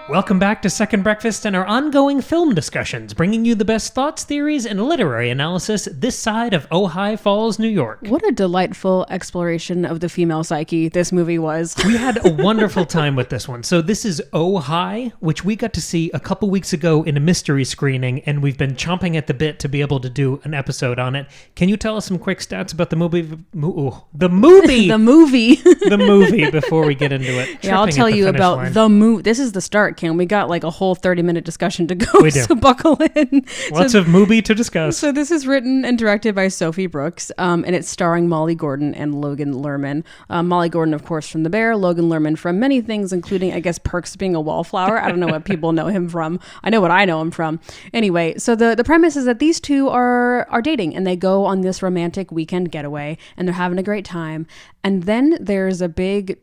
Welcome back to Second Breakfast and our ongoing film discussions, bringing you the best thoughts, theories, and literary analysis this side of Ojai Falls, New York. What a delightful exploration of the female psyche this movie was. We had a wonderful time with this one. So this is Ojai, which we got to see a couple weeks ago in a mystery screening, and we've been chomping at the bit to be able to do an episode on it. Can you tell us some quick stats about the movie? The movie before we get into it. Yeah, I'll tell you about the movie. This is the start, Kim. We got like a whole 30-minute discussion to go, we do. So buckle in. Lots of movie to discuss. So this is written and directed by Sophie Brooks, and it's starring Molly Gordon and Logan Lerman. Molly Gordon, of course, from The Bear. Logan Lerman from many things, including, I guess, Perks of Being a Wallflower. I don't know what people know him from. I know what I know him from. Anyway, so the premise is that these two are dating, and they go on this romantic weekend getaway, and they're having a great time. And then there's a big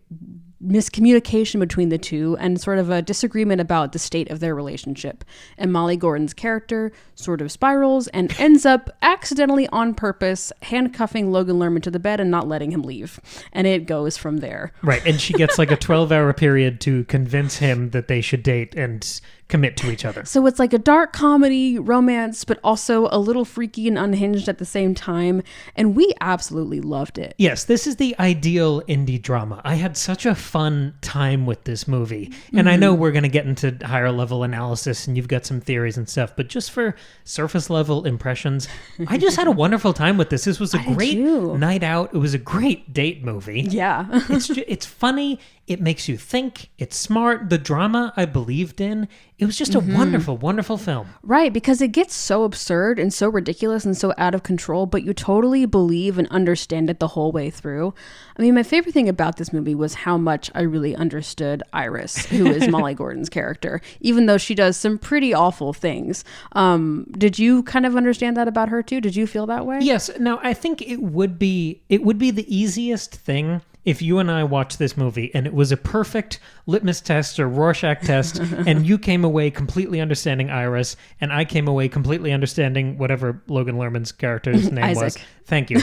miscommunication between the two and sort of a disagreement about the state of their relationship. And Molly Gordon's character sort of spirals and ends up accidentally on purpose handcuffing Logan Lerman to the bed and not letting him leave. And it goes from there. Right. And she gets like a 12-hour period to convince him that they should date and commit to each other. So it's like a dark comedy romance, but also a little freaky and unhinged at the same time. And we absolutely loved it. Yes, this is the ideal indie drama. I had such a fun time with this movie. And I know we're going to get into higher level analysis and you've got some theories and stuff, but just for surface level impressions, I just had a wonderful time with this. This was a great night out. It was a great date movie. Yeah. It's funny. It makes you think. It's smart. The drama I believed in. It was just a wonderful, wonderful film. Right, because it gets so absurd and so ridiculous and so out of control, but you totally believe and understand it the whole way through. I mean, my favorite thing about this movie was how much I really understood Iris, who is Molly Gordon's character, even though she does some pretty awful things. Did you kind of understand that about her too? Did you feel that way? Yes. Now, I think it would be the easiest thing if you and I watched this movie and it was a perfect litmus test or Rorschach test and you came away completely understanding Iris and I came away completely understanding whatever Logan Lerman's character's name was. Thank you.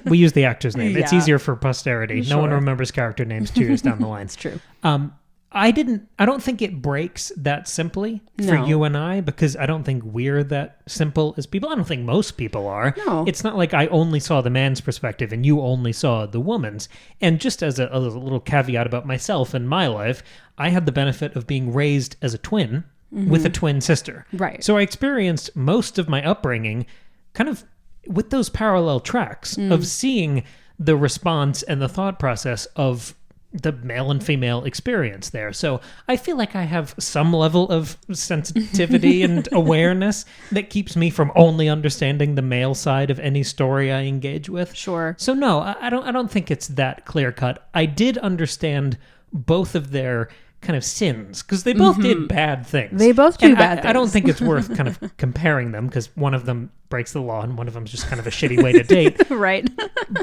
We use the actor's name. Yeah. It's easier for posterity. Sure. No one remembers character names 2 years down the line. It's true. I don't think it breaks that simply for you and I, because I don't think we're that simple as people. I don't think most people are. No. It's not like I only saw the man's perspective and you only saw the woman's. And just as a little caveat about myself and my life, I had the benefit of being raised as a twin with a twin sister. Right. So I experienced most of my upbringing kind of with those parallel tracks of seeing the response and the thought process of the male and female experience there. So I feel like I have some level of sensitivity and awareness that keeps me from only understanding the male side of any story I engage with. Sure. So no, I don't think it's that clear cut. I did understand both of their kind of sins, because they both did bad things. They both do bad things. I don't think it's worth kind of comparing them, because one of them breaks the law and one of them is just kind of a shitty way to date. Right.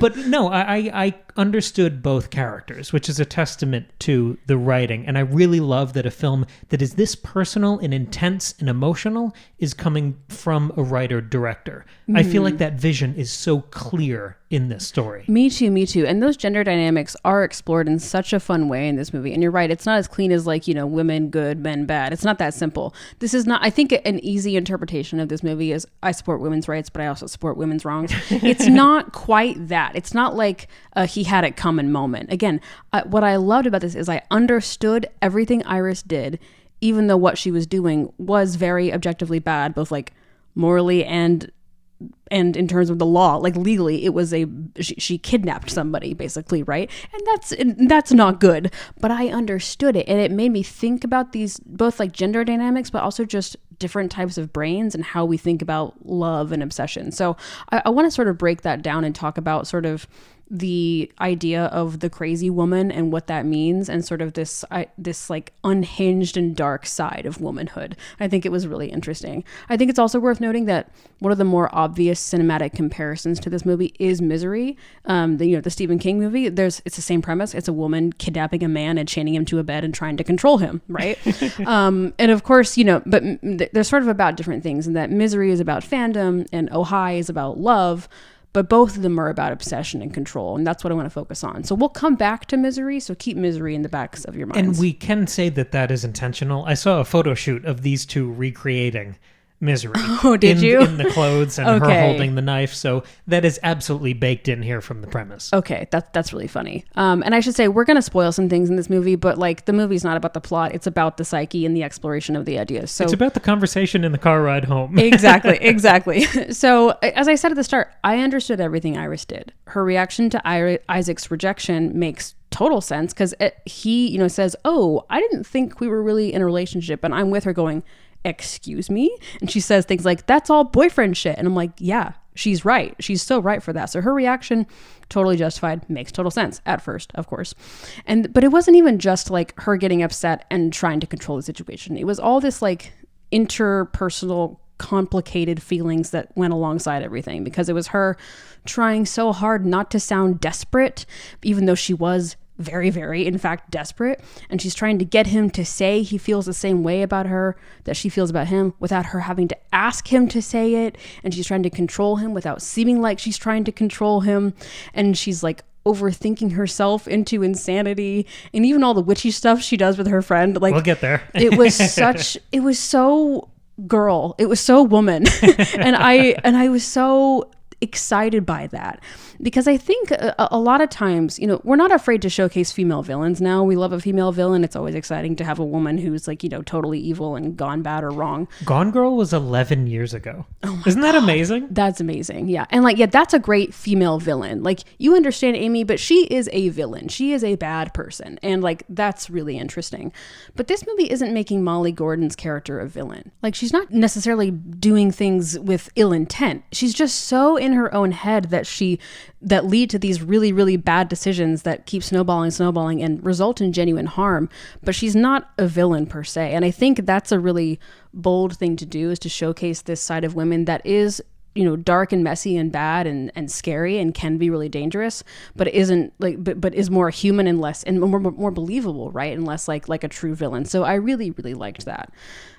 But no, I understood both characters, which is a testament to the writing. And I really love that a film that is this personal and intense and emotional is coming from a writer-director. I feel like that vision is so clear in this story. Me too. And those gender dynamics are explored in such a fun way in this movie. And you're right, it's not as clean as like, women good, men bad. It's not that simple. This is not, I think an easy interpretation of this movie is I support women's rights, but I also support women's wrongs. It's not quite that. It's not like he had it coming moment. Again, what I loved about this is I understood everything Iris did, even though what she was doing was very objectively bad, both like morally and in terms of the law, like legally, it was she kidnapped somebody basically, right? And that's not good, but I understood it, and it made me think about these both like gender dynamics, but also just different types of brains and how we think about love and obsession. So I want to sort of break that down and talk about sort of the idea of the crazy woman and what that means, and sort of this like unhinged and dark side of womanhood. I think it was really interesting. I think it's also worth noting that one of the more obvious cinematic comparisons to this movie is Misery, the Stephen King movie. It's the same premise. It's a woman kidnapping a man and chaining him to a bed and trying to control him, right? And of course, but they're sort of about different things, in that Misery is about fandom and Ojai is about love. But both of them are about obsession and control, and that's what I want to focus on. So we'll come back to Misery, so keep Misery in the backs of your minds. And we can say that is intentional. I saw a photo shoot of these two recreating Misery. Oh, did you? In the clothes and her holding the knife. So that is absolutely baked in here from the premise. Okay, that's really funny. And I should say, we're going to spoil some things in this movie, but like the movie's not about the plot. It's about the psyche and the exploration of the ideas. So it's about the conversation in the car ride home. Exactly. So as I said at the start, I understood everything Iris did. Her reaction to Isaac's rejection makes total sense because he, says, "Oh, I didn't think we were really in a relationship," and I'm with her going, "Excuse me?" And she says things like, "That's all boyfriend shit." And I'm like, yeah, she's right. She's so right for that. So her reaction, totally justified, makes total sense at first, of course. But it wasn't even just like her getting upset and trying to control the situation. It was all this like interpersonal, complicated feelings that went alongside everything, because it was her trying so hard not to sound desperate, even though she was very, very, in fact, desperate. And she's trying to get him to say he feels the same way about her that she feels about him without her having to ask him to say it. And she's trying to control him without seeming like she's trying to control him. And she's like overthinking herself into insanity. And even all the witchy stuff she does with her friend. Like, we'll get there. It was so girl. It was so woman. and I was so excited by that, because I think a lot of times, we're not afraid to showcase female villains now. We love a female villain. It's always exciting to have a woman who's like, totally evil and gone bad or wrong. Gone Girl was 11 years ago. Isn't that amazing? That's amazing. Yeah. And that's a great female villain. Like, you understand Amy, but she is a villain. She is a bad person. And like, that's really interesting. But this movie isn't making Molly Gordon's character a villain. Like, she's not necessarily doing things with ill intent. She's just so in her own head that lead to these really, really bad decisions that keep snowballing and result in genuine harm. But she's not a villain per se. And I think that's a really bold thing to do, is to showcase this side of women that is, dark and messy and bad and scary and can be really dangerous, but isn't like, but is more human and less and more believable, right? And less like a true villain. So I really, really liked that.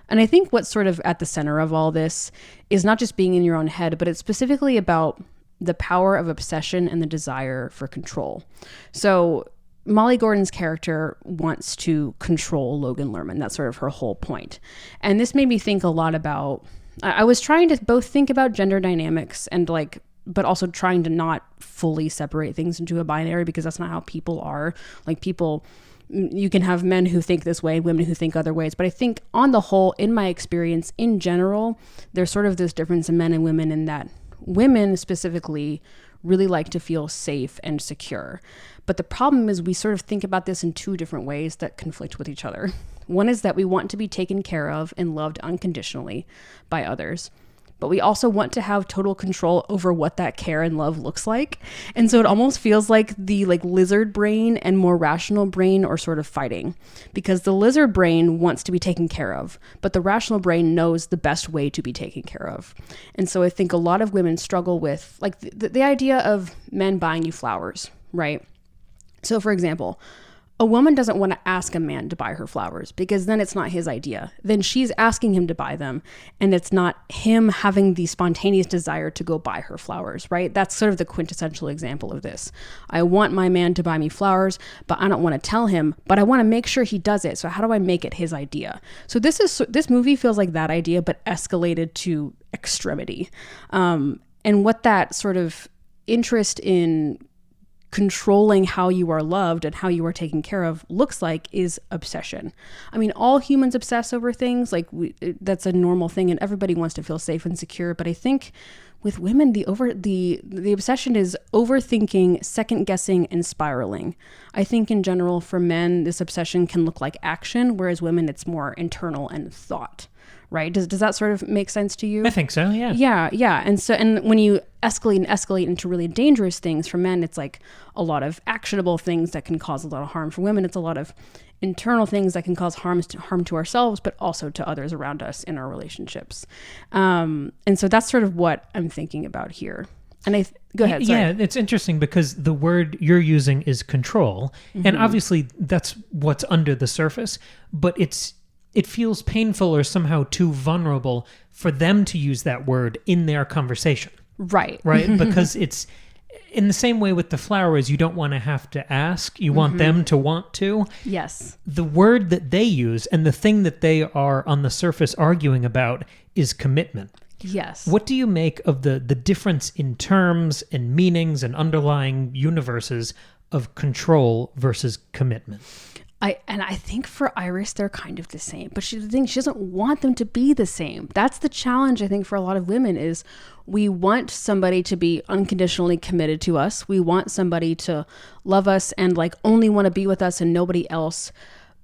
And I think what's sort of at the center of all this is not just being in your own head, but it's specifically about the power of obsession and the desire for control. So Molly Gordon's character wants to control Logan Lerman. That's sort of her whole point. And this made me think a lot about, I was trying to both think about gender dynamics and but also trying to not fully separate things into a binary, because that's not how people are. Like, people, you can have men who think this way, women who think other ways. But I think on the whole, in my experience, in general, there's sort of this difference in men and women, in that women specifically really like to feel safe and secure. But the problem is, we sort of think about this in two different ways that conflict with each other. One is that we want to be taken care of and loved unconditionally by others. But we also want to have total control over what that care and love looks like. And so it almost feels like the lizard brain and more rational brain are sort of fighting, because the lizard brain wants to be taken care of, but the rational brain knows the best way to be taken care of. And so I think a lot of women struggle with the idea of men buying you flowers, right? So for example, a woman doesn't want to ask a man to buy her flowers, because then it's not his idea. Then she's asking him to buy them, and it's not him having the spontaneous desire to go buy her flowers, right? That's sort of the quintessential example of this. I want my man to buy me flowers, but I don't want to tell him, but I want to make sure he does it. So how do I make it his idea? So this movie feels like that idea, but escalated to extremity. And what that sort of interest in controlling how you are loved and how you are taken care of looks like is obsession. I mean, all humans obsess over things. That's a normal thing, and everybody wants to feel safe and secure. But I think with women, the obsession is overthinking, second guessing, and spiraling. I think in general for men, this obsession can look like action, whereas women, it's more internal and thought. Right? Does that sort of make sense to you? I think so, yeah. Yeah. And when you escalate into really dangerous things, for men, it's like a lot of actionable things that can cause a lot of harm. For women, it's a lot of internal things that can cause harm to ourselves, but also to others around us in our relationships. And so that's sort of what I'm thinking about here. And go ahead. Sorry. Yeah, it's interesting because the word you're using is control. Mm-hmm. And obviously that's what's under the surface, but it feels painful or somehow too vulnerable for them to use that word in their conversation. Right. Right? Because it's in the same way with the flowers, you don't want to have to ask. You want them to want to. Yes. The word that they use and the thing that they are on the surface arguing about is commitment. Yes. What do you make of the difference in terms and meanings and underlying universes of control versus commitment? I think for Iris, they're kind of the same. But the thing, she doesn't want them to be the same. That's the challenge, I think, for a lot of women is we want somebody to be unconditionally committed to us. We want somebody to love us and like only want to be with us and nobody else.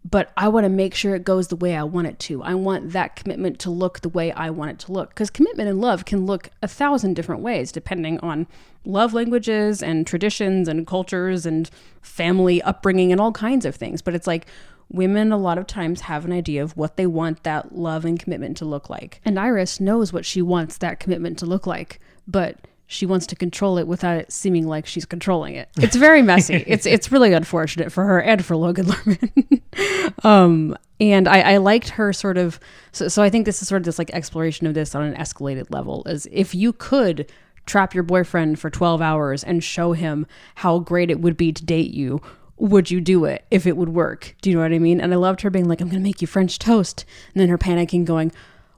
But I want to make sure it goes the way I want it to. I want that commitment to look the way I want it to look. Because commitment and love can look 1,000 different ways depending on love languages and traditions and cultures and family upbringing and all kinds of things. But it's like women a lot of times have an idea of what they want that love and commitment to look like. And Iris knows what she wants that commitment to look like. But she wants to control it without it seeming like she's controlling it. It's very messy. It's really unfortunate for her and for Logan Lerman. And I liked her sort of, so I think this is sort of this like exploration of this on an escalated level, is if you could trap your boyfriend for 12 hours and show him how great it would be to date you, would you do it if it would work? Do you know what I mean? And I loved her being like, I'm going to make you French toast. And then her panicking going,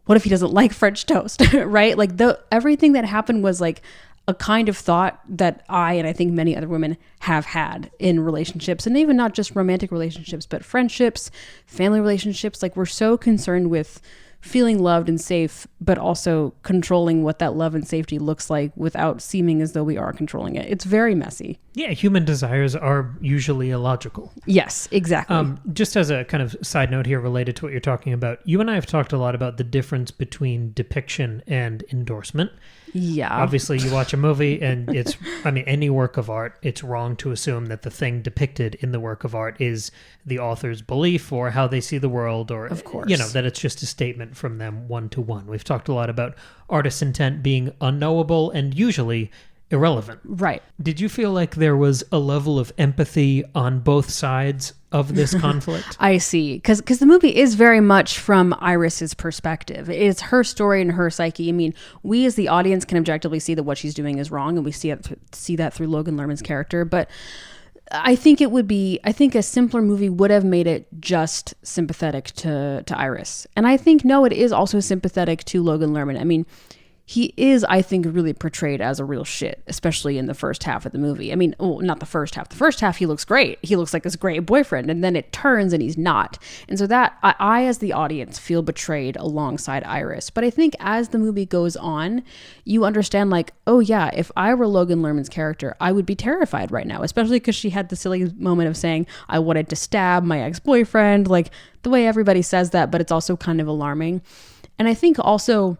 what if he doesn't like French toast? Right? Like everything that happened was like a kind of thought that I think many other women have had in relationships, and even not just romantic relationships, but friendships, family relationships. Like we're so concerned with feeling loved and safe, but also controlling what that love and safety looks like without seeming as though we are controlling it. It's very messy. Yeah, human desires are usually illogical. Yes, exactly. Just as a kind of side note here related to what you're talking about, you and I have talked a lot about the difference between depiction and endorsement. Yeah. Obviously, you watch a movie and any work of art, it's wrong to assume that the thing depicted in the work of art is the author's belief or how they see the world, or, of course, that it's just a statement from them one to one. We've talked a lot about artist's intent being unknowable and usually irrelevant. Right. Did you feel like there was a level of empathy on both sides of this conflict? I see. Because the movie is very much from Iris's perspective. It's her story and her psyche. I mean, we as the audience can objectively see that what she's doing is wrong, and we see that through Logan Lerman's character. But I think a simpler movie would have made it just sympathetic to Iris. And I think, no, it is also sympathetic to Logan Lerman. I mean, he is, I think, really portrayed as a real shit, especially in the first half of the movie. I mean, not the first half. The first half, he looks great. He looks like this great boyfriend, and then it turns and he's not. And so that, I as the audience, feel betrayed alongside Iris. But I think as the movie goes on, you understand like, oh yeah, if I were Logan Lerman's character, I would be terrified right now, especially because she had the silly moment of saying, I wanted to stab my ex-boyfriend, like the way everybody says that, but it's also kind of alarming. And I think also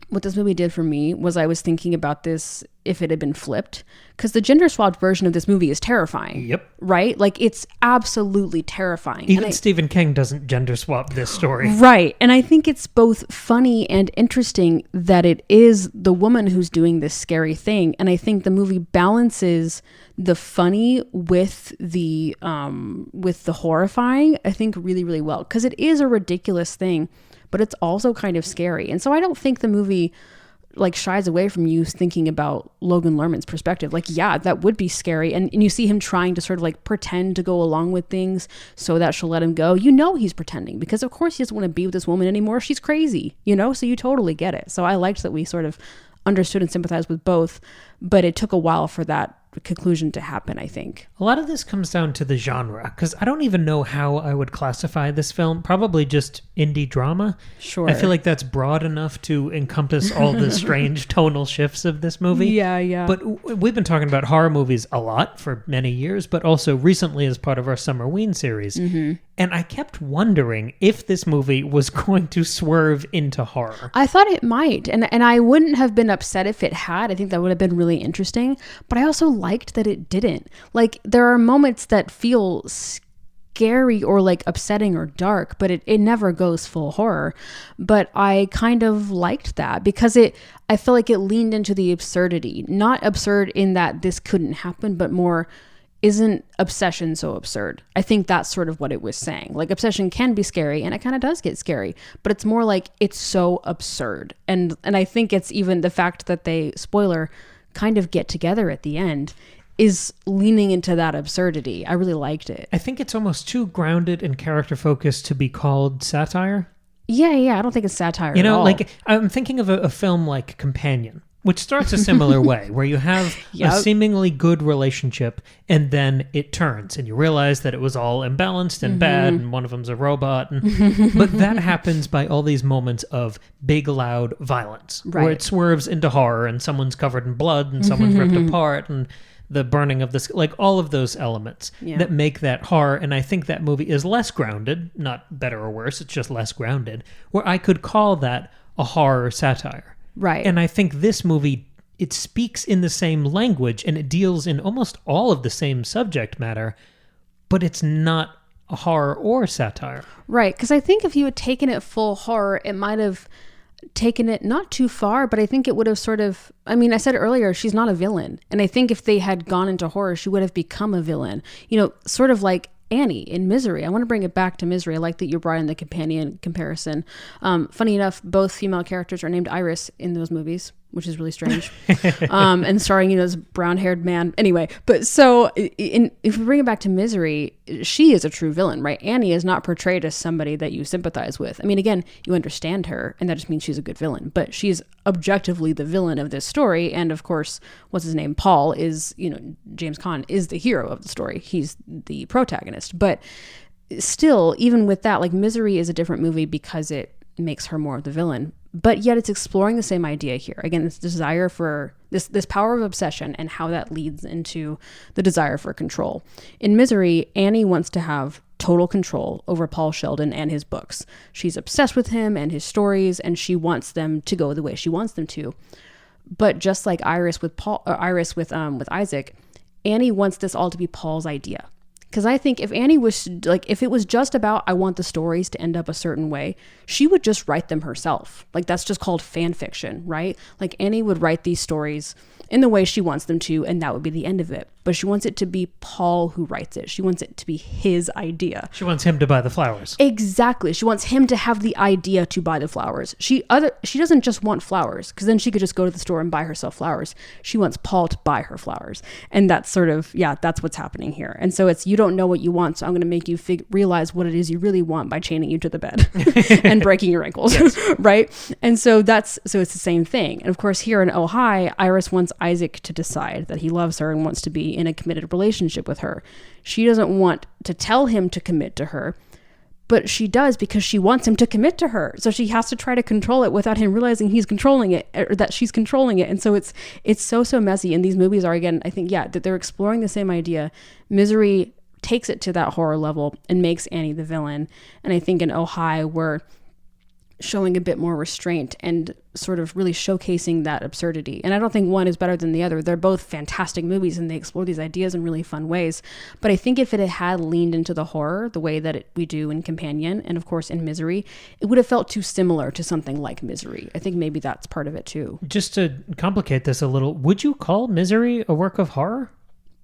what this movie did for me was I was thinking about this if it had been flipped, because the gender swapped version of this movie is terrifying. Yep. Right? Like it's absolutely terrifying. Even Stephen King doesn't gender swap this story. Right. And I think it's both funny and interesting that it is the woman who's doing this scary thing. And I think the movie balances the funny with the horrifying, I think really, really well, because it is a ridiculous thing, but it's also kind of scary. And so I don't think the movie like shies away from you thinking about Logan Lerman's perspective. Like, yeah, that would be scary. And you see him trying to sort of like pretend to go along with things so that she'll let him go. You know, he's pretending because of course he doesn't want to be with this woman anymore. She's crazy, so you totally get it. So I liked that we sort of understood and sympathized with both, but it took a while for that conclusion to happen, I think. A lot of this comes down to the genre, because I don't even know how I would classify this film. Probably just indie drama. Sure. I feel like that's broad enough to encompass all the strange tonal shifts of this movie. Yeah. But we've been talking about horror movies a lot for many years, but also recently as part of our Summerween series. Mm-hmm. And I kept wondering if this movie was going to swerve into horror. I thought it might, and I wouldn't have been upset if it had. I think that would have been really interesting, but I also liked that it didn't. Like, there are moments that feel scary or like upsetting or dark, but it never goes full horror. But I kind of liked that because I feel like it leaned into the absurdity. Not absurd in that this couldn't happen, but more isn't obsession so absurd? I think that's sort of what it was saying. Like, obsession can be scary, and it kind of does get scary, but it's more like it's so absurd. And I think it's even the fact that they, spoiler, kind of get together at the end is leaning into that absurdity. I really liked it. I think it's almost too grounded and character focused to be called satire. Yeah, I don't think it's satire at all. Like, I'm thinking of a film like Companion, which starts a similar way, where you have a seemingly good relationship, and then it turns, and you realize that it was all imbalanced and bad, and one of them's a robot. But that happens by all these moments of big, loud violence, where it swerves into horror, and someone's covered in blood, and someone's ripped apart, and the burning of this, like all of those elements that make that horror. And I think that movie is less grounded, not better or worse, it's just less grounded, where I could call that a horror satire. Right. And I think this movie, it speaks in the same language and it deals in almost all of the same subject matter, but it's not a horror or satire. Right. Because I think if you had taken it full horror, it might have taken it not too far, but I think it would have sort of, I mean, I said earlier, she's not a villain. And I think if they had gone into horror, she would have become a villain. You know, sort of like Annie in Misery. I want to bring it back to Misery. I like that you brought in the companion comparison. Funny enough, both female characters are named Iris in those movies, which is really strange. And starring, this brown-haired man. Anyway, but so if we bring it back to Misery, she is a true villain, right? Annie is not portrayed as somebody that you sympathize with. I mean, again, you understand her, and that just means she's a good villain. But she's objectively the villain of this story. And of course, what's his name? Paul is, James Caan is the hero of the story. He's the protagonist. But still, even with that, like, Misery is a different movie because it makes her more of the villain, but yet it's exploring the same idea here. Again, this desire for this power of obsession and how that leads into the desire for control. In Misery, Annie wants to have total control over Paul Sheldon and his books. She's obsessed with him and his stories, and she wants them to go the way she wants them to. But just like Iris with Isaac, Annie wants this all to be Paul's idea. Because I think if Annie was like, if it was just about, I want the stories to end up a certain way, she would just write them herself. Like, that's just called fan fiction, right? Like, Annie would write these stories in the way she wants them to, and that would be the end of it. But she wants it to be Paul who writes it. She wants it to be his idea. She wants him to buy the flowers. Exactly. She wants him to have the idea to buy the flowers. She doesn't just want flowers, because then she could just go to the store and buy herself flowers. She wants Paul to buy her flowers. And that's sort of, that's what's happening here. And so it's, you don't know what you want, so I'm going to make you realize what it is you really want by chaining you to the bed and breaking your ankles, right? And so it's the same thing. And of course, here in Oh Hi, Iris wants Isaac to decide that he loves her and wants to be in a committed relationship with her. She doesn't want to tell him to commit to her, but she does because she wants him to commit to her. So she has to try to control it without him realizing he's controlling it, or that she's controlling it. And so it's so messy. And these movies are, again, I think, that they're exploring the same idea. Misery takes it to that horror level and makes Annie the villain. And I think in Oh Hi, we're showing a bit more restraint and sort of really showcasing that absurdity. And I don't think one is better than the other. They're both fantastic movies and they explore these ideas in really fun ways. But I think if it had leaned into the horror the way that we do in Companion and of course in Misery, it would have felt too similar to something like Misery. I think maybe that's part of it too. Just to complicate this a little, would you call Misery a work of horror?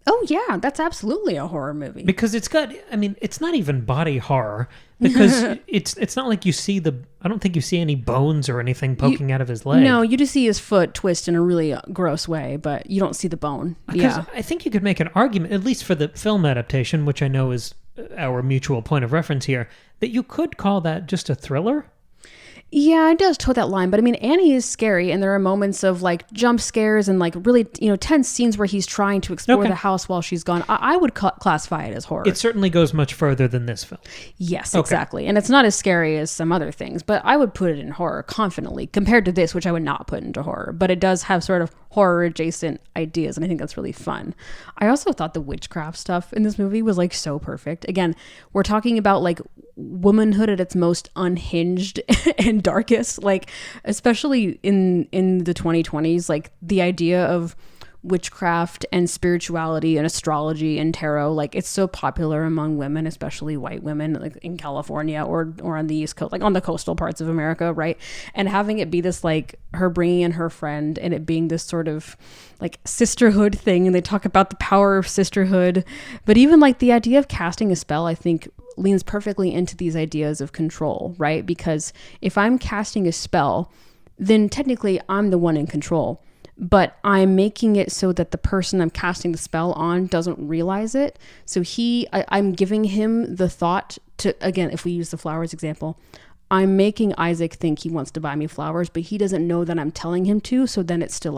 Oh yeah, that's absolutely a horror movie. Because it's got, I mean, it's not even body horror because it's not like I don't think you see any bones or anything poking out of his leg. No, you just see his foot twist in a really gross way, but you don't see the bone. Because I think you could make an argument, at least for the film adaptation, which I know is our mutual point of reference here, that you could call that just a thriller. Yeah, it does toe that line, but I mean, Annie is scary, and there are moments of like jump scares and like really, tense scenes where he's trying to explore the house while she's gone. I would classify it as horror. It certainly goes much further than this film. Yes, exactly. And it's not as scary as some other things, but I would put it in horror confidently compared to this, which I would not put into horror, but it does have sort of horror adjacent ideas, and I think that's really fun. I also thought the witchcraft stuff in this movie was like so perfect. Again, we're talking about like womanhood at its most unhinged and darkest, like especially in the 2020s, like the idea of witchcraft and spirituality and astrology and tarot. Like, it's so popular among women, especially white women, like in California or on the East Coast, like on the coastal parts of America, right? And having it be this, like, her bringing in her friend and it being this sort of like sisterhood thing, and they talk about the power of sisterhood. But even like the idea of casting a spell, I think leans perfectly into these ideas of control, right? Because if I'm casting a spell, then technically I'm the one in control. But I'm making it so that the person I'm casting the spell on doesn't realize it. So I'm giving him the thought to, again, if we use the flowers example, I'm making Isaac think he wants to buy me flowers, but he doesn't know that I'm telling him to. So then it's still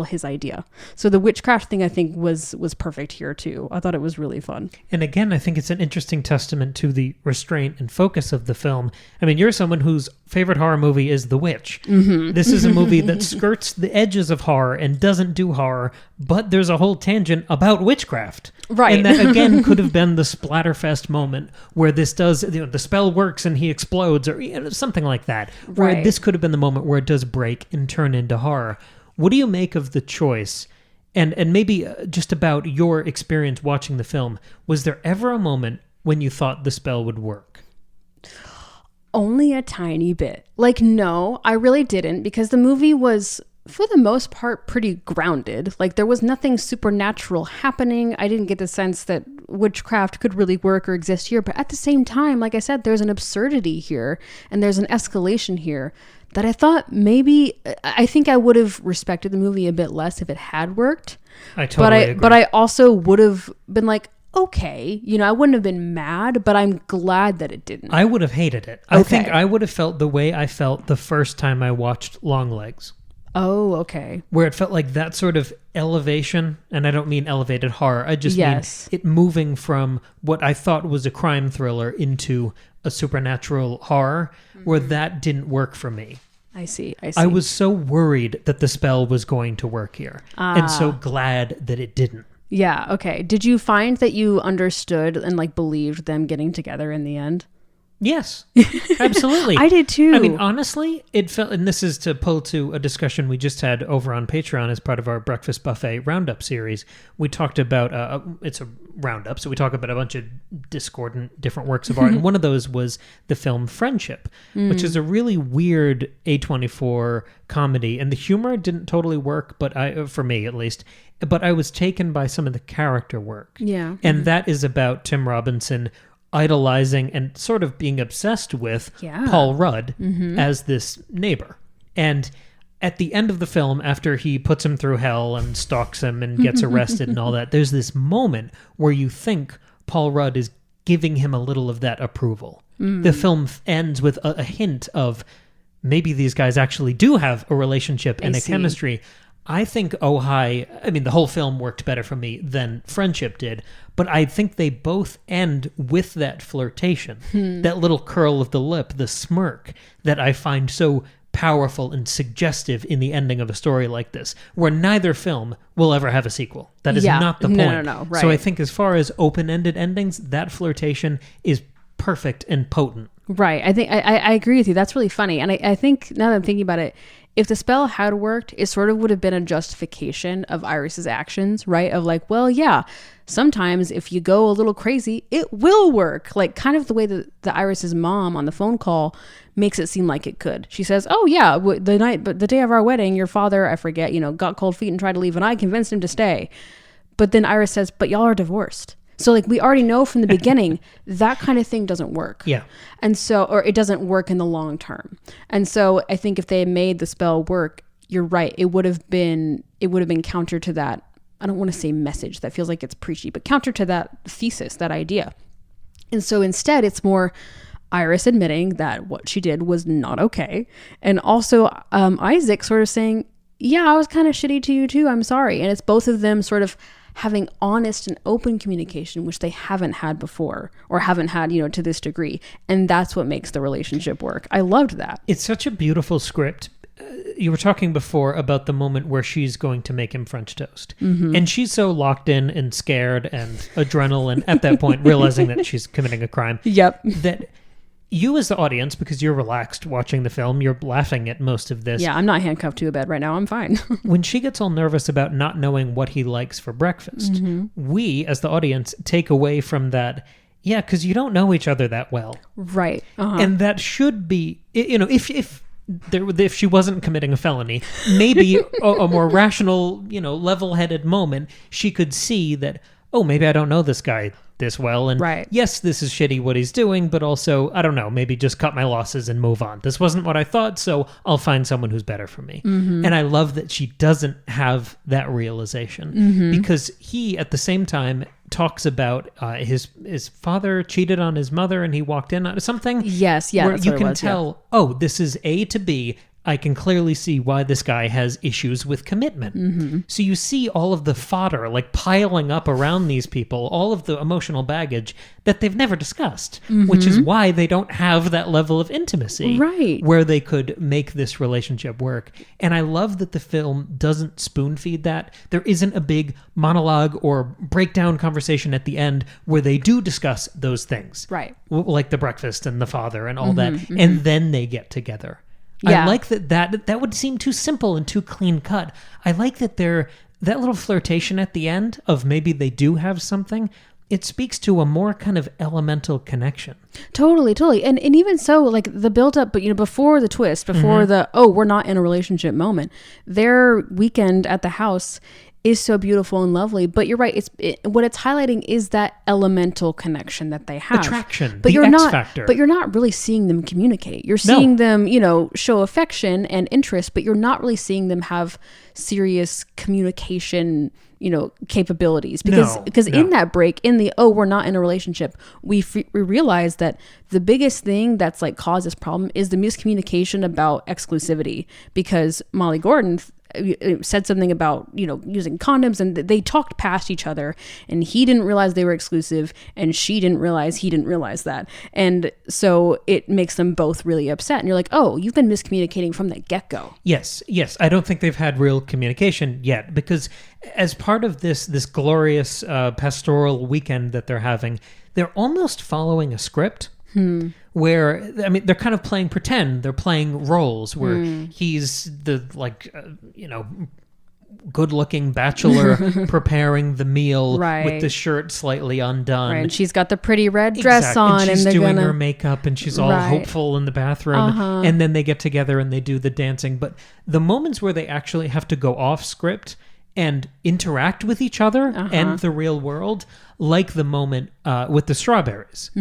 his idea. So the witchcraft thing, I think, was perfect here too. I thought it was really fun. And again, I think it's an interesting testament to the restraint and focus of the film. I mean, you're someone whose favorite horror movie is The Witch. Mm-hmm. This is a movie that skirts the edges of horror and doesn't do horror, but there's a whole tangent about witchcraft. Right. And that, again, could have been the Splatterfest moment where this does, the spell works and he explodes, or something like that. Where Right. this could have been the moment where it does break and turn into horror. What do you make of the choice? And maybe just about your experience watching the film. Was there ever a moment when you thought the spell would work? Only a tiny bit. Like, no, I really didn't, because the movie was, for the most part, pretty grounded. Like, there was nothing supernatural happening. I didn't get the sense that witchcraft could really work or exist here. But at the same time, like I said, there's an absurdity here and there's an escalation here that I thought I think I would have respected the movie a bit less if it had worked. I totally agree. But I also would have been like, okay, I wouldn't have been mad, but I'm glad that it didn't. I would have hated it. Okay. I think I would have felt the way I felt the first time I watched Longlegs. Oh, okay. Where it felt like that sort of elevation, and I don't mean elevated horror, I just mean it moving from what I thought was a crime thriller into a supernatural horror, where that didn't work for me. I see. I was so worried that the spell was going to work here, and so glad that it didn't. Yeah, okay. Did you find that you understood and like believed them getting together in the end? Yes, absolutely. I did too. I mean, honestly, it felt, and this is to pull to a discussion we just had over on Patreon as part of our Breakfast Buffet Roundup series. We talked about, it's a roundup, so we talk about a bunch of discordant different works of art, and one of those was the film Friendship, which is a really weird A24 comedy, and the humor didn't totally work, but for me at least, but I was taken by some of the character work. Yeah. And that is about Tim Robinson idolizing and sort of being obsessed with Paul Rudd as this neighbor. And at the end of the film, after he puts him through hell and stalks him and gets arrested and all that, there's this moment where you think Paul Rudd is giving him a little of that approval. The film ends with a hint of maybe these guys actually do have a relationship and a chemistry. I think the whole film worked better for me than Friendship did, but I think they both end with that flirtation, that little curl of the lip, the smirk that I find so powerful and suggestive in the ending of a story like this, where neither film will ever have a sequel. That is not the point. No, right. So I think as far as open-ended endings, that flirtation is perfect and potent. Right. I think I agree with you. That's really funny. And I think now that I'm thinking about it, if the spell had worked, it sort of would have been a justification of Iris's actions, right? Of like, well, yeah, sometimes if you go a little crazy, it will work. Like kind of the way that the Iris's mom on the phone call makes it seem like it could. She says, oh yeah, the day of our wedding, your father, I forget, got cold feet and tried to leave, and I convinced him to stay. But then Iris says, but y'all are divorced. So like we already know from the beginning that kind of thing doesn't work. Yeah. And so, or it doesn't work in the long term. And so I think if they had made the spell work, you're right. It would have been counter to that. I don't want to say message. That feels like it's preachy, but counter to that thesis, that idea. And so instead it's more Iris admitting that what she did was not okay. And also Isaac sort of saying, yeah, I was kind of shitty to you too. I'm sorry. And it's both of them sort of having honest and open communication, which they haven't had before or haven't had, to this degree. And that's what makes the relationship work. I loved that. It's such a beautiful script. You were talking before about the moment where she's going to make him French toast. Mm-hmm. And she's so locked in and scared and adrenaline at that point, realizing that she's committing a crime. Yep. That you as the audience, because you're relaxed watching the film, you're laughing at most of this. Yeah, I'm not handcuffed to a bed right now. I'm fine. When she gets all nervous about not knowing what he likes for breakfast, we as the audience take away from that, yeah, because you don't know each other that well. Right. Uh-huh. And that should be, if she wasn't committing a felony, maybe a more rational, level-headed moment, she could see that, oh, maybe I don't know this guy this well. And yes, this is shitty what he's doing, but also, I don't know, maybe just cut my losses and move on. This wasn't what I thought, so I'll find someone who's better for me. And I love that she doesn't have that realization because he, at the same time, talks about his father cheated on his mother and he walked in on something. Yes, yeah. Where you can tell, oh, this is A to B. I can clearly see why this guy has issues with commitment. So you see all of the fodder like piling up around these people, all of the emotional baggage that they've never discussed, which is why they don't have that level of intimacy where they could make this relationship work. And I love that the film doesn't spoon feed that. There isn't a big monologue or breakdown conversation at the end where they do discuss those things. Right. Like the breakfast and the father and all that. And then they get together. Yeah. I like that would seem too simple and too clean cut. I like that that little flirtation at the end of maybe they do have something. It speaks to a more kind of elemental connection. Totally. And even so, like the build up, but before the twist, before the, oh, we're not in a relationship moment, their weekend at the house is so beautiful and lovely. But you're right. What it's highlighting is that elemental connection that they have. Attraction, but the X factor. But you're not really seeing them communicate. You're seeing them, show affection and interest, but you're not really seeing them have serious communication, capabilities. Because in that break, in the, oh, we're not in a relationship, we realize that the biggest thing that's like caused this problem is the miscommunication about exclusivity. Because Molly Gordon said something about, using condoms, and they talked past each other, and he didn't realize they were exclusive, and she didn't realize he didn't realize that. And so it makes them both really upset. And you're like, oh, you've been miscommunicating from the get-go. Yes. I don't think they've had real communication yet, because as part of this glorious pastoral weekend that they're having, they're almost following a script. Where, they're kind of playing pretend. They're playing roles where he's the, good-looking bachelor preparing the meal with the shirt slightly undone. Right, and she's got the pretty red dress on. And she's doing her makeup, and she's all hopeful in the bathroom. And then they get together and they do the dancing. But the moments where they actually have to go off script and interact with each other and the real world, like the moment with the strawberries.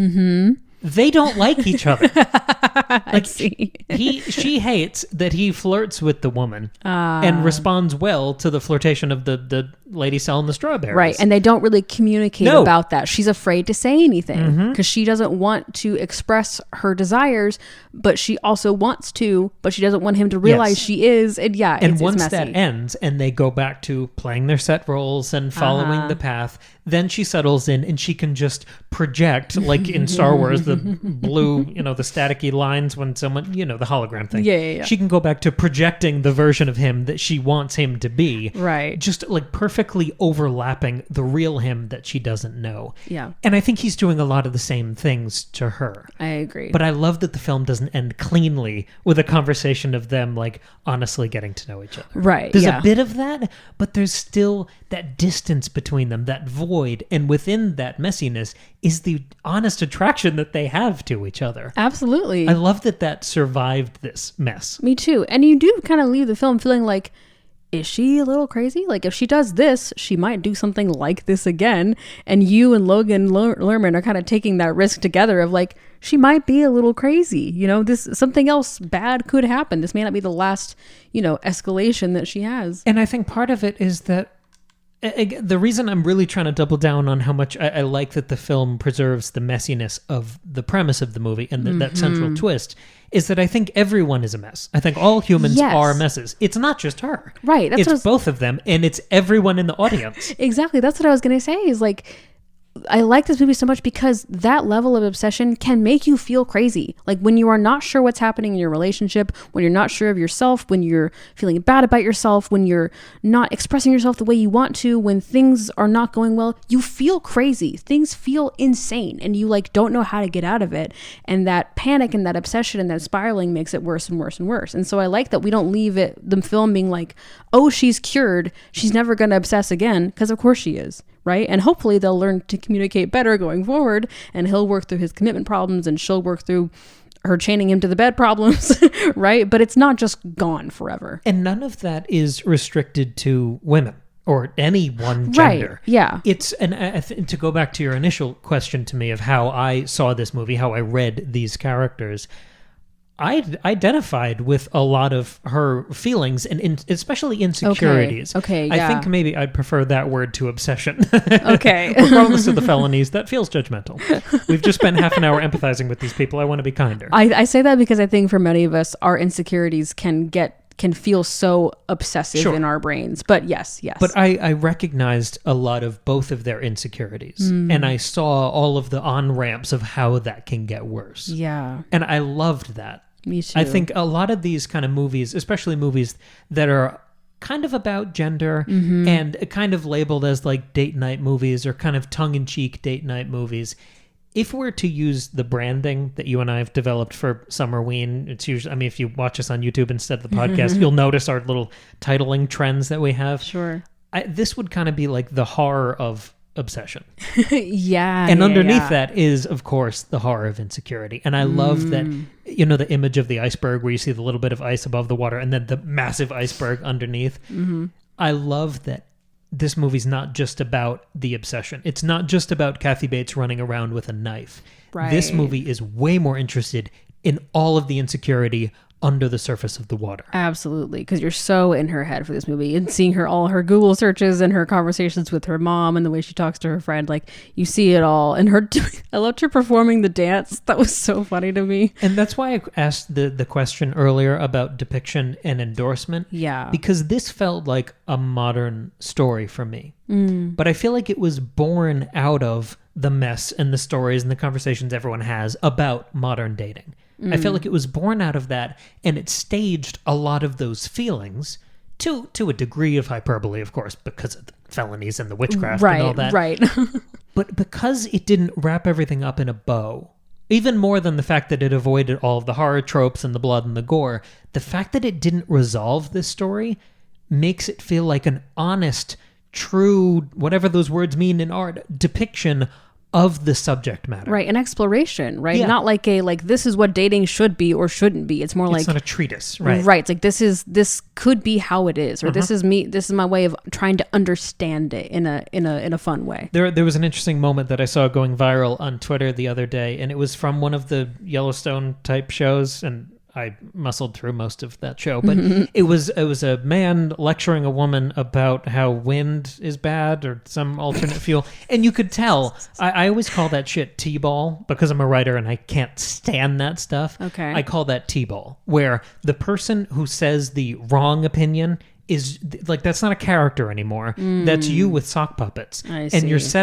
They don't like each other. I see. She hates that he flirts with the woman and responds well to the flirtation of the lady selling the strawberries. Right, and they don't really communicate about that. She's afraid to say anything because she doesn't want to express her desires, but she also wants to, but she doesn't want him to realize she is. And and once that ends and they go back to playing their set roles and following the path, then she settles in and she can just project, like in Star Wars, the blue, the staticky lines when someone, the hologram thing. Yeah. She can go back to projecting the version of him that she wants him to be. Right. Just like perfectly overlapping the real him that she doesn't know. Yeah. And I think he's doing a lot of the same things to her. I agree. But I love that the film doesn't end cleanly with a conversation of them like honestly getting to know each other. Right. There's a bit of that, but there's still that distance between them, that void, and within that messiness is the honest attraction that they have to each other. Absolutely. I love that survived this mess. Me too. And you do kind of leave the film feeling like, is she a little crazy? Like if she does this, she might do something like this again. And you and Logan Lerman are kind of taking that risk together of like, she might be a little crazy. This something else bad could happen. This may not be the last, escalation that she has. And I think part of it is that the reason I'm really trying to double down on how much I like that the film preserves the messiness of the premise of the movie and that central twist is that I think everyone is a mess. I think all humans are messes. It's not just her. Right. It's both of them, and it's everyone in the audience. Exactly. That's what I was going to say is like, I like this movie so much because that level of obsession can make you feel crazy. Like when you are not sure what's happening in your relationship, when you're not sure of yourself, when you're feeling bad about yourself, when you're not expressing yourself the way you want to, when things are not going well, you feel crazy. Things feel insane and you like don't know how to get out of it. And that panic and that obsession and that spiraling makes it worse and worse and worse. And so I like that we don't leave the film being like, oh, she's cured. She's never going to obsess again, because of course she is. Right. And hopefully they'll learn to communicate better going forward, and he'll work through his commitment problems and she'll work through her chaining him to the bed problems. Right. But it's not just gone forever. And none of that is restricted to women or any one gender. Right. Yeah. It's, and to go back to your initial question to me of how I saw this movie, how I read these characters, I identified with a lot of her feelings and especially insecurities. Okay, yeah. I think maybe I'd prefer that word to obsession. Okay. Regardless of the felonies, that feels judgmental. We've just spent half an hour empathizing with these people. I want to be kinder. I say that because I think for many of us, our insecurities can feel so obsessive in our brains. But yes. But I recognized a lot of both of their insecurities. And I saw all of the on-ramps of how that can get worse. Yeah. And I loved that. Me too. I think a lot of these kind of movies, especially movies that are kind of about gender and kind of labeled as like date night movies or kind of tongue-in-cheek date night movies, if we're to use the branding that you and I have developed for Summerween, it's usually, I mean, if you watch us on YouTube instead of the podcast, you'll notice our little titling trends that we have. Sure. This would kind of be like the horror of obsession. Yeah. And underneath that is, of course, the horror of insecurity. And I love that, you know, the image of the iceberg where you see the little bit of ice above the water and then the massive iceberg underneath. I love that this movie's not just about the obsession. It's not just about Kathy Bates running around with a knife. Right. This movie is way more interested in all of the insecurity under the surface of the water. Absolutely, because you're so in her head for this movie and seeing all her Google searches and her conversations with her mom and the way she talks to her friend, like you see it all. And I loved her performing the dance. That was so funny to me. And that's why I asked the question earlier about depiction and endorsement. Yeah. Because this felt like a modern story for me. But I feel like it was born out of the mess and the stories and the conversations everyone has about modern dating. I feel like it was born out of that, and it staged a lot of those feelings to a degree of hyperbole, of course, because of the felonies and the witchcraft and all that. Right. But because it didn't wrap everything up in a bow, even more than the fact that it avoided all of the horror tropes and the blood and the gore, the fact that it didn't resolve this story makes it feel like an honest, true, whatever those words mean in art, depiction of the subject matter. Right, an exploration, right? Yeah. Not like this is what dating should be or shouldn't be. It's more like... It's not a treatise, right? Right, it's like this could be how it is, or this is my way of trying to understand it in a fun way. There was an interesting moment that I saw going viral on Twitter the other day, and it was from one of the Yellowstone type shows, and I muscled through most of that show, but it was a man lecturing a woman about how wind is bad or some alternate fuel. And you could tell, I always call that shit T-ball because I'm a writer and I can't stand that stuff. Okay. I call that T-ball, where the person who says the wrong opinion is like, that's not a character anymore. That's you with sock puppets. I and you're see.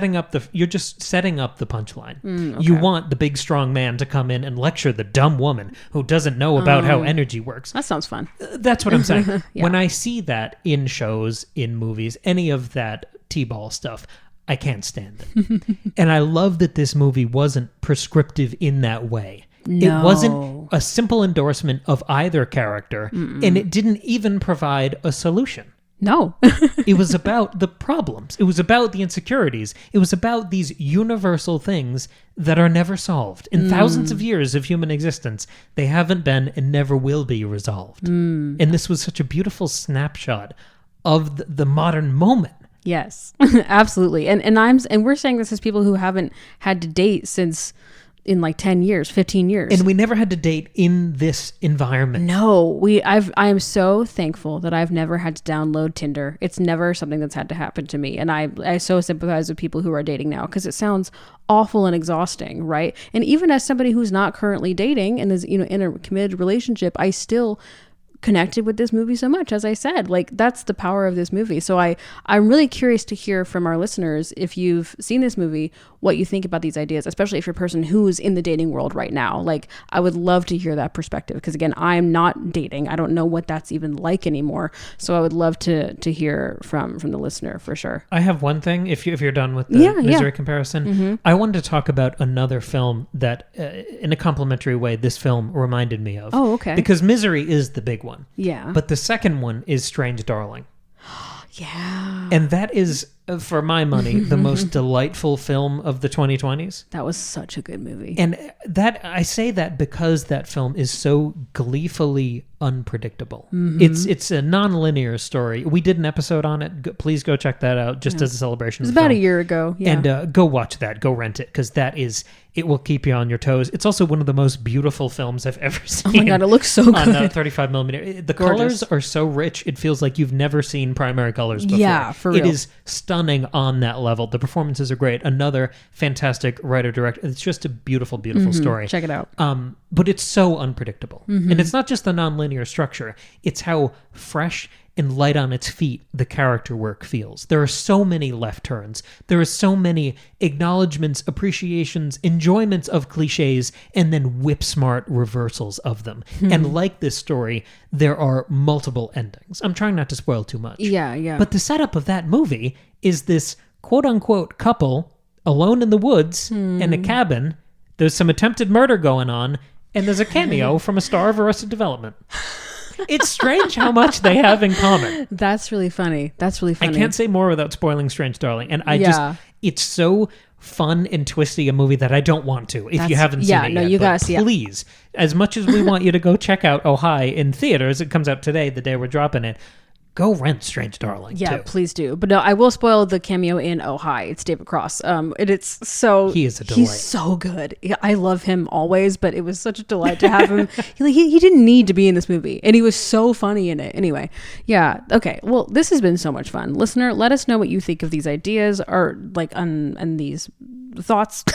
you're just setting up the punchline. Okay. You want the big strong man to come in and lecture the dumb woman who doesn't know about how energy works. That sounds fun. That's what I'm saying. Yeah. When I see that in shows, in movies, any of that T-ball stuff, I can't stand it. And I love that this movie wasn't prescriptive in that way. No. It wasn't a simple endorsement of either character, and it didn't even provide a solution. No. It was about the problems. It was about the insecurities. It was about these universal things that are never solved. In thousands of years of human existence, they haven't been and never will be resolved. And this was such a beautiful snapshot of the modern moment. Yes, absolutely. And we're saying this as people who haven't had to date since in like 10 years, 15 years. And we never had to date in this environment. No, I am so thankful that I've never had to download Tinder. It's never something that's had to happen to me. And I so sympathize with people who are dating now because it sounds awful and exhausting, right? And even as somebody who's not currently dating and is, in a committed relationship, I still connected with this movie so much. As I said, like, that's the power of this movie. So I'm really curious to hear from our listeners, if you've seen this movie, what you think about these ideas, especially if you're a person who's in the dating world right now. Like, I would love to hear that perspective, because again, I'm not dating. I don't know what that's even like anymore. So I would love to hear from the listener for sure. I have one thing, if you're done with the misery comparison. I wanted to talk about another film that, in a complimentary way, this film reminded me of. Oh, okay. Because Misery is the big one. Yeah. But the second one is Strange Darling. Yeah. And that is, for my money, the most delightful film of the 2020s. That was such a good movie. And that, I say that because that film is so gleefully unpredictable. It's a non-linear story. We did an episode on it. Please go check that out, just as a celebration. It was of the about film. a year ago. Yeah. And go watch that. Go rent it, because it will keep you on your toes. It's also one of the most beautiful films I've ever seen. Oh my God, it looks so good. On 35 millimeter. The colors are so rich, it feels like you've never seen primary colors before. Yeah, for real. It is stunning on that level. The performances are great. Another fantastic writer-director. It's just a beautiful, beautiful story. Check it out. But it's so unpredictable. And it's not just the non-linear structure. It's how fresh and light on its feet the character work feels. There are so many left turns. There are so many acknowledgments, appreciations, enjoyments of cliches, and then whip-smart reversals of them. And like this story, there are multiple endings. I'm trying not to spoil too much. Yeah. But the setup of that movie is this quote-unquote couple alone in the woods in a cabin. There's some attempted murder going on, and there's a cameo from a star of Arrested Development. It's strange how much they have in common. That's really funny. I can't say more without spoiling Strange Darling. And it's so fun and twisty a movie that I don't want to. If you haven't seen it yet, you gotta see it. Please, as much as we want you to go check out Oh Hi in theaters, it comes out today, the day we're dropping it. Go rent Strange Darling. Yeah, too. please do. But no, I will spoil the cameo in Oh Hi. It's David Cross. It's so he is a delight. He's so good. I love him always, but it was such a delight to have him. He didn't need to be in this movie, and he was so funny in it. Anyway, yeah. Okay. Well, this has been so much fun, listener. Let us know what you think of these ideas, or like and these thoughts.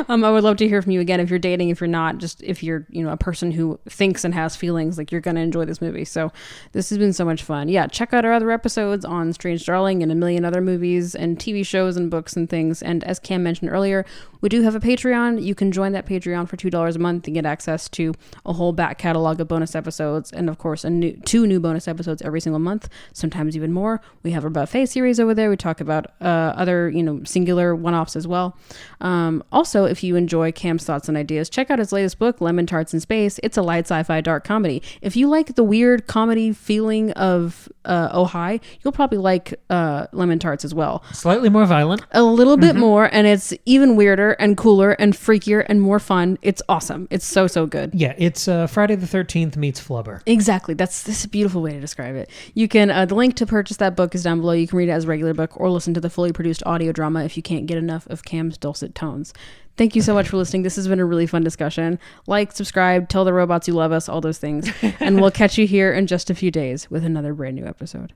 I would love to hear from you again. If you're dating, if you're not, just if you're a person who thinks and has feelings, like, you're gonna enjoy this movie. So this has been so much fun. Yeah, check out our other episodes on Strange Darling and a million other movies and TV shows and books and things. And as Cam mentioned earlier, we do have a Patreon. You can join that Patreon for $2 a month and get access to a whole back catalog of bonus episodes, and of course two new bonus episodes every single month, sometimes even more. We have our buffet series over there. We talk about other singular one-offs as well. Also, if you enjoy Cam's thoughts and ideas, check out his latest book, Lemon Tarts in Space. It's a light sci-fi dark comedy. If you like the weird comedy feeling of Oh Hi, you'll probably like Lemon Tarts as well. Slightly more violent. A little bit more, and it's even weirder and cooler and freakier and more fun. It's awesome. It's so good. Yeah, it's Friday the 13th meets Flubber. Exactly. This is a beautiful way to describe it. You can, the link to purchase that book is down below. You can read it as a regular book or listen to the fully produced audio drama if you can't get enough of Cam's dulcet tones. Thank you so much for listening. This has been a really fun discussion. Like, subscribe, tell the robots you love us, all those things. And we'll catch you here in just a few days with another brand new episode.